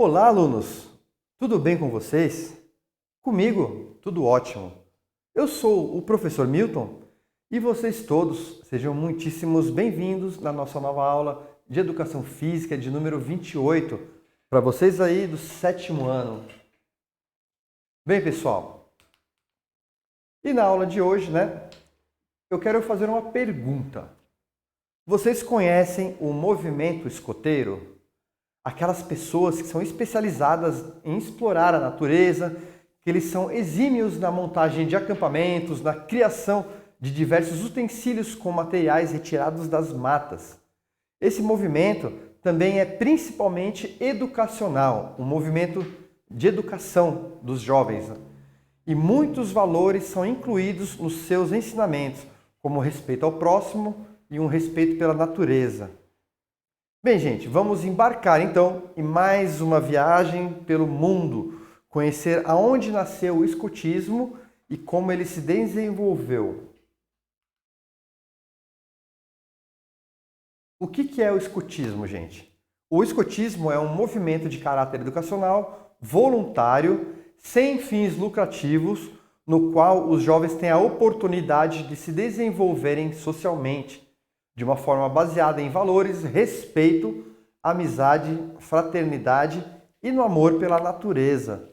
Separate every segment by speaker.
Speaker 1: Olá, alunos! Tudo bem com vocês? Comigo, tudo ótimo. Eu sou o professor Milton e vocês todos sejam muitíssimos bem-vindos na nossa nova aula de Educação Física de número 28, para vocês aí do 7º ano. Bem, pessoal, e na aula de hoje, eu quero fazer uma pergunta. Vocês conhecem o movimento escoteiro? Aquelas pessoas que são especializadas em explorar a natureza, que eles são exímios na montagem de acampamentos, na criação de diversos utensílios com materiais retirados das matas. Esse movimento também é principalmente educacional, um movimento de educação dos jovens. E muitos valores são incluídos nos seus ensinamentos, como o respeito ao próximo e um respeito pela natureza. Bem, gente, vamos embarcar então em mais uma viagem pelo mundo, conhecer aonde nasceu o escotismo e como ele se desenvolveu. O que é o escotismo, gente? O escotismo é um movimento de caráter educacional, voluntário, sem fins lucrativos, no qual os jovens têm a oportunidade de se desenvolverem socialmente, de uma forma baseada em valores, respeito, amizade, fraternidade e no amor pela natureza.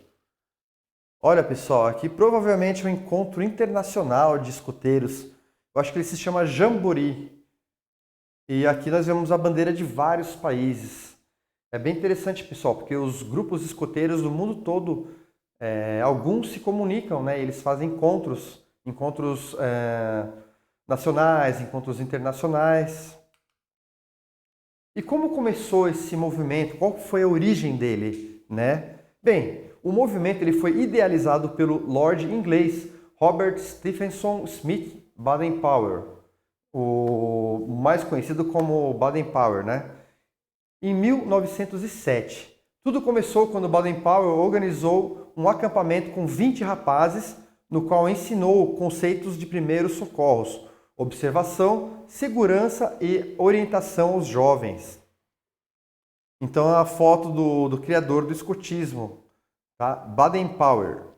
Speaker 1: Olha, pessoal, aqui provavelmente é um encontro internacional de escoteiros. Eu acho que ele se chama Jamboree. E aqui nós vemos a bandeira de vários países. É bem interessante, pessoal, porque os grupos escoteiros do mundo todo, alguns se comunicam, eles fazem encontros nacionais, encontros internacionais. E como começou esse movimento? Qual foi a origem dele, Bem, o movimento ele foi idealizado pelo Lord inglês Robert Stephenson Smith Baden-Powell, o mais conhecido como Baden-Powell, em 1907. Tudo começou quando Baden-Powell organizou um acampamento com 20 rapazes, no qual ensinou conceitos de primeiros socorros, observação, segurança e orientação aos jovens. Então, é a foto do criador do escotismo, tá? Baden-Powell.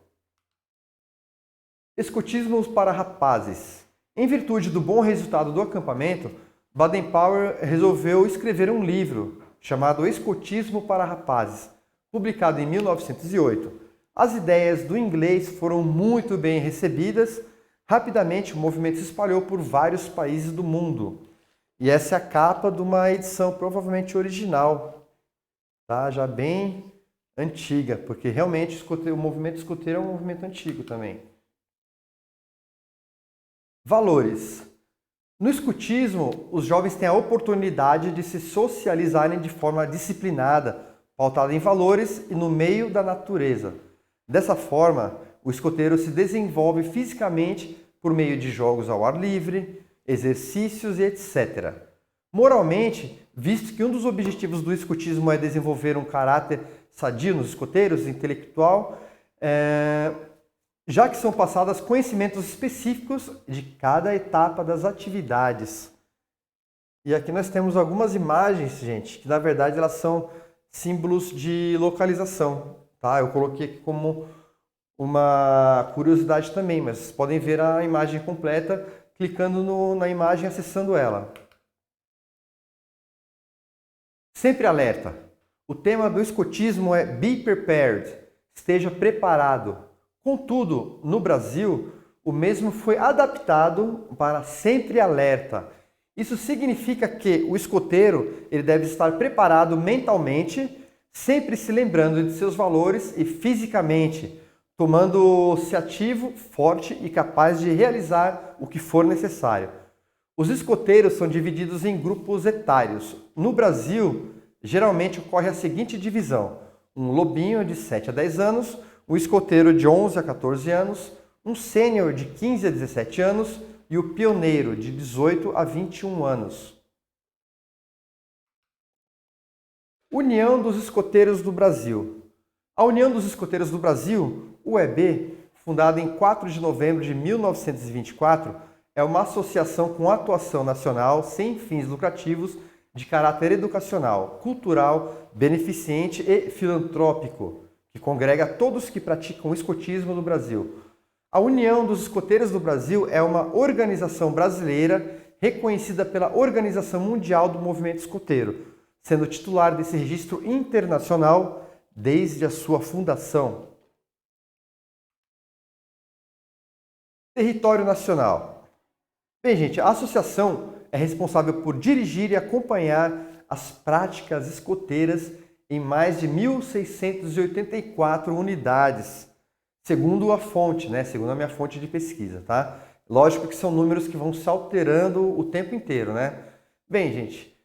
Speaker 1: Escotismo para rapazes. Em virtude do bom resultado do acampamento, Baden-Powell resolveu escrever um livro chamado Escotismo para Rapazes, publicado em 1908. As ideias do inglês foram muito bem recebidas. Rapidamente, o movimento se espalhou por vários países do mundo. E essa é a capa de uma edição provavelmente original, tá? Já bem antiga, porque realmente o movimento escoteiro é um movimento antigo também. Valores. No escotismo, os jovens têm a oportunidade de se socializarem de forma disciplinada, pautada em valores e no meio da natureza. Dessa forma, o escoteiro se desenvolve fisicamente por meio de jogos ao ar livre, exercícios e etc. Moralmente, visto que um dos objetivos do escotismo é desenvolver um caráter sadio nos escoteiros, intelectual, já que são passados conhecimentos específicos de cada etapa das atividades. E aqui nós temos algumas imagens, gente, que na verdade elas são símbolos de localização, tá? Eu coloquei aqui como uma curiosidade também, mas vocês podem ver a imagem completa clicando na imagem e acessando ela. Sempre alerta. O tema do escotismo é Be Prepared, esteja preparado. Contudo, no Brasil, o mesmo foi adaptado para sempre alerta. Isso significa que o escoteiro ele deve estar preparado mentalmente, sempre se lembrando de seus valores e fisicamente, tomando-se ativo, forte e capaz de realizar o que for necessário. Os escoteiros são divididos em grupos etários. No Brasil, geralmente ocorre a seguinte divisão: um lobinho de 7 a 10 anos, um escoteiro de 11 a 14 anos, um sênior de 15 a 17 anos e o pioneiro de 18 a 21 anos. União dos Escoteiros do Brasil. A União dos Escoteiros do Brasil, UEB, fundada em 4 de novembro de 1924, é uma associação com atuação nacional sem fins lucrativos de caráter educacional, cultural, beneficente e filantrópico, que congrega todos que praticam o escotismo no Brasil. A União dos Escoteiros do Brasil é uma organização brasileira reconhecida pela Organização Mundial do Movimento Escoteiro, sendo titular desse registro internacional desde a sua fundação. Território nacional. Bem, gente, a associação é responsável por dirigir e acompanhar as práticas escoteiras em mais de 1.684 unidades, segundo a fonte, né? Segundo a minha fonte de pesquisa, tá? Lógico que são números que vão se alterando o tempo inteiro, né? Bem, gente,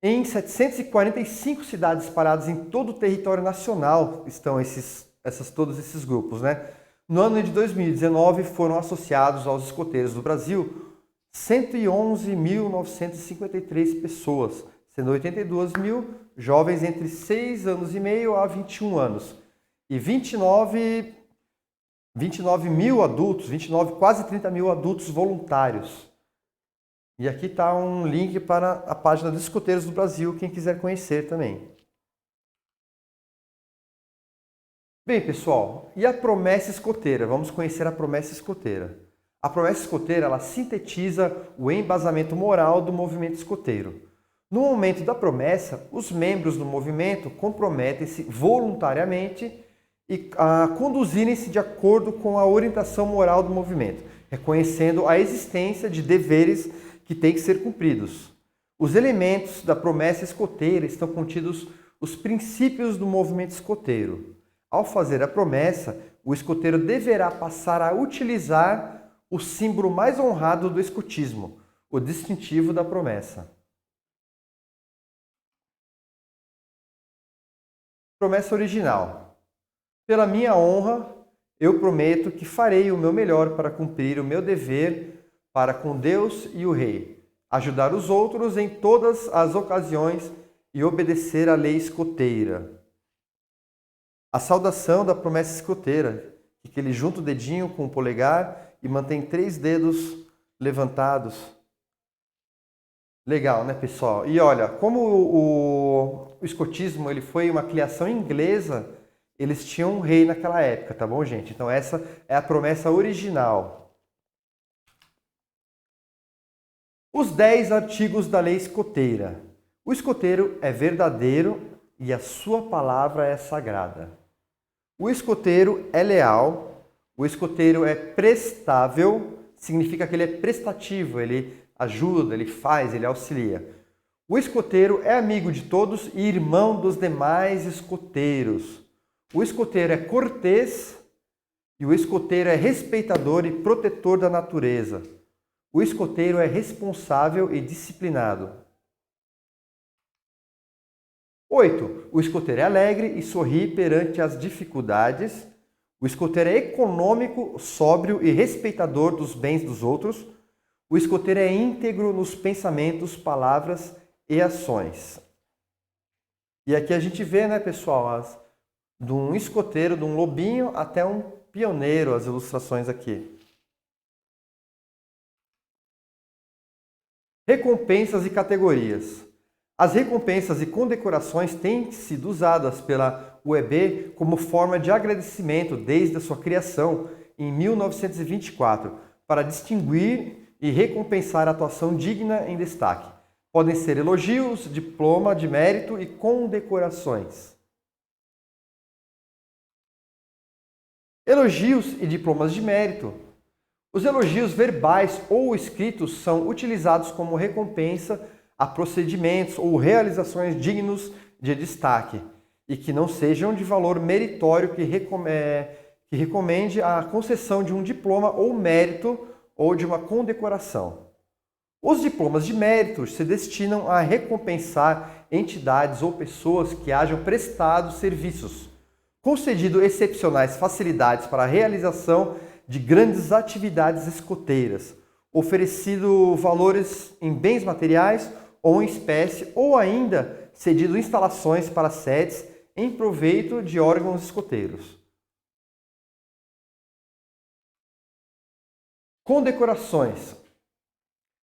Speaker 1: em 745 cidades espalhadas em todo o território nacional estão todos esses grupos, né? No ano de 2019 foram associados aos escoteiros do Brasil 111.953 pessoas, sendo 82 mil jovens entre 6 anos e meio a 21 anos e 29 mil adultos, quase 30 mil adultos voluntários. E aqui está um link para a página dos Escoteiros do Brasil, quem quiser conhecer também. Bem, pessoal, e a promessa escoteira? Vamos conhecer a promessa escoteira. A promessa escoteira, ela sintetiza o embasamento moral do movimento escoteiro. No momento da promessa, os membros do movimento comprometem-se voluntariamente a conduzirem-se de acordo com a orientação moral do movimento, reconhecendo a existência de deveres que têm que ser cumpridos. Os elementos da promessa escoteira estão contidos os princípios do movimento escoteiro. Ao fazer a promessa, o escoteiro deverá passar a utilizar o símbolo mais honrado do escotismo, o distintivo da promessa. Promessa original. Pela minha honra, eu prometo que farei o meu melhor para cumprir o meu dever para com Deus e o Rei, ajudar os outros em todas as ocasiões e obedecer à lei escoteira. A saudação da promessa escoteira, que ele junta o dedinho com o polegar e mantém 3 dedos levantados. Legal, né, pessoal? E olha, como o escotismo ele foi uma criação inglesa, eles tinham um rei naquela época, tá bom, gente? Então essa é a promessa original. Os 10 artigos da lei escoteira. O escoteiro é verdadeiro e a sua palavra é sagrada. O escoteiro é leal, o escoteiro é prestável, significa que ele é prestativo, ele ajuda, ele faz, ele auxilia. O escoteiro é amigo de todos e irmão dos demais escoteiros. O escoteiro é cortês e o escoteiro é respeitador e protetor da natureza. O escoteiro é responsável e disciplinado. 8. O escoteiro é alegre e sorri perante as dificuldades. O escoteiro é econômico, sóbrio e respeitador dos bens dos outros. O escoteiro é íntegro nos pensamentos, palavras e ações. E aqui a gente vê, né, pessoal, de um escoteiro, de um lobinho até um pioneiro, as ilustrações aqui. Recompensas e categorias. As recompensas e condecorações têm sido usadas pela UEB como forma de agradecimento desde a sua criação em 1924, para distinguir e recompensar a atuação digna em destaque. Podem ser elogios, diploma de mérito e condecorações. Elogios e diplomas de mérito. Os elogios verbais ou escritos são utilizados como recompensa a procedimentos ou realizações dignos de destaque e que não sejam de valor meritório que recomende a concessão de um diploma ou mérito ou de uma condecoração. Os diplomas de mérito se destinam a recompensar entidades ou pessoas que hajam prestado serviços, concedido excepcionais facilidades para a realização de grandes atividades escoteiras, oferecido valores em bens materiais ou em espécie, ou ainda cedido instalações para sedes em proveito de órgãos escoteiros. Condecorações.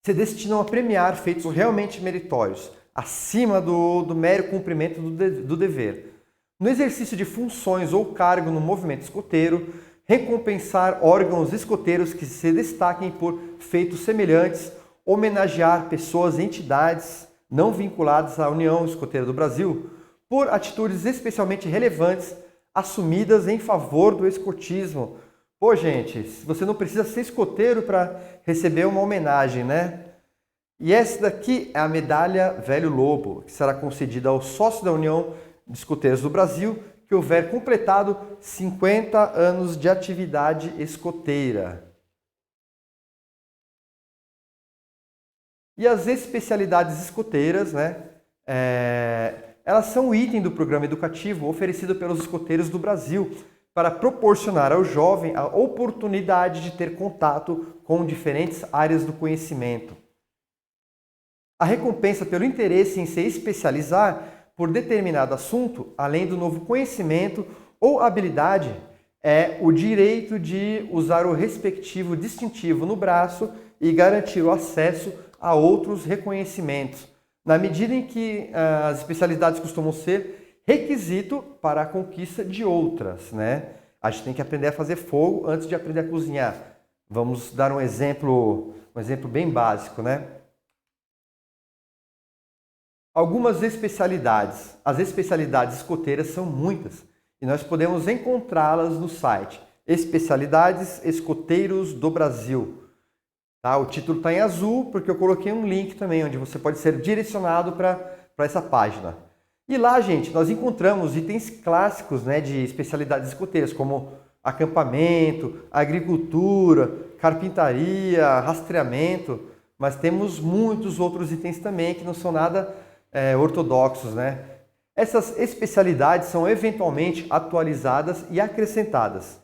Speaker 1: se destinam a premiar feitos realmente meritórios, acima do mero cumprimento do dever. No exercício de funções ou cargo no movimento escoteiro, recompensar órgãos escoteiros que se destaquem por feitos semelhantes, homenagear pessoas e entidades não vinculadas à União Escoteira do Brasil por atitudes especialmente relevantes assumidas em favor do escotismo. Pô, gente, você não precisa ser escoteiro para receber uma homenagem, né? E essa daqui é a medalha Velho Lobo, que será concedida ao sócio da União de Escoteiros do Brasil que houver completado 50 anos de atividade escoteira. E as especialidades escoteiras, né? Elas são um item do programa educativo oferecido pelos escoteiros do Brasil para proporcionar ao jovem a oportunidade de ter contato com diferentes áreas do conhecimento. A recompensa pelo interesse em se especializar por determinado assunto, além do novo conhecimento ou habilidade, é o direito de usar o respectivo distintivo no braço e garantir o acesso a outros reconhecimentos, na medida em que as especialidades costumam ser requisito para a conquista de outras, né? A gente tem que aprender a fazer fogo antes de aprender a cozinhar. Vamos dar um exemplo bem básico, né? Algumas especialidades. As especialidades escoteiras são muitas e nós podemos encontrá-las no site Especialidades Escoteiros do Brasil. Tá? O título está em azul porque eu coloquei um link também onde você pode ser direcionado para essa página. E lá, gente, nós encontramos itens clássicos, né, de especialidades escoteiras, como acampamento, agricultura, carpintaria, rastreamento, mas temos muitos outros itens também que não são nada ortodoxos, né? Essas especialidades são eventualmente atualizadas e acrescentadas.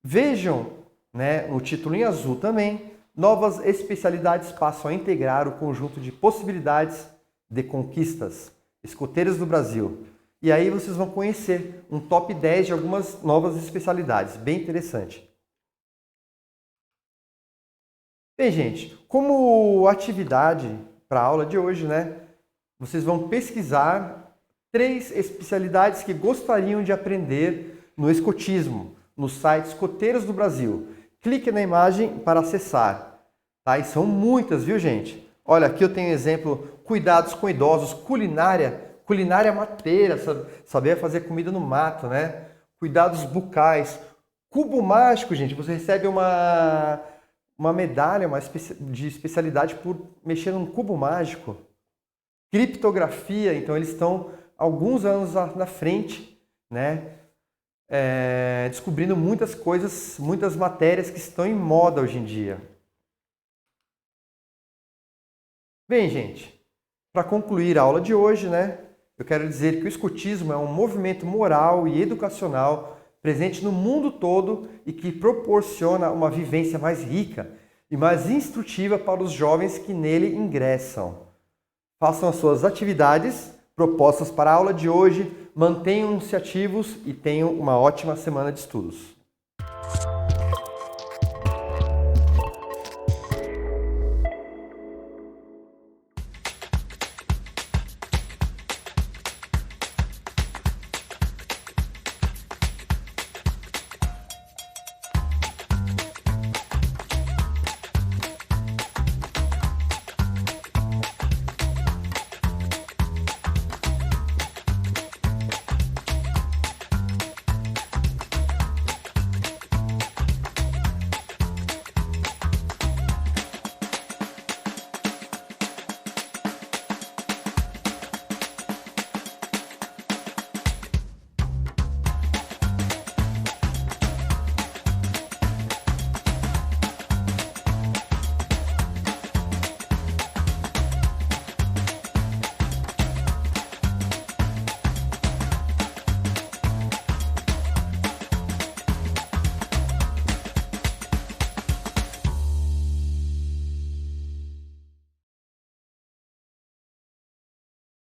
Speaker 1: Vejam, né, no título em azul também, novas especialidades passam a integrar o conjunto de possibilidades de conquistas escoteiras do Brasil. E aí vocês vão conhecer um top 10 de algumas novas especialidades, bem interessante. Bem, gente, como atividade para a aula de hoje, né? Vocês vão pesquisar 3 especialidades que gostariam de aprender no escotismo, no site Escoteiros do Brasil. Clique na imagem para acessar. Tá? E são muitas, viu, gente? Olha, aqui eu tenho exemplo, cuidados com idosos, culinária mateira, saber fazer comida no mato, né? Cuidados bucais, cubo mágico, gente, você recebe uma medalha de especialidade por mexer num cubo mágico. Criptografia, então eles estão alguns anos na frente, né? Descobrindo muitas coisas, muitas matérias que estão em moda hoje em dia. Bem, gente, para concluir a aula de hoje, né? Eu quero dizer que o escotismo é um movimento moral e educacional presente no mundo todo e que proporciona uma vivência mais rica e mais instrutiva para os jovens que nele ingressam. Façam as suas atividades propostas para a aula de hoje, mantenham-se ativos e tenham uma ótima semana de estudos.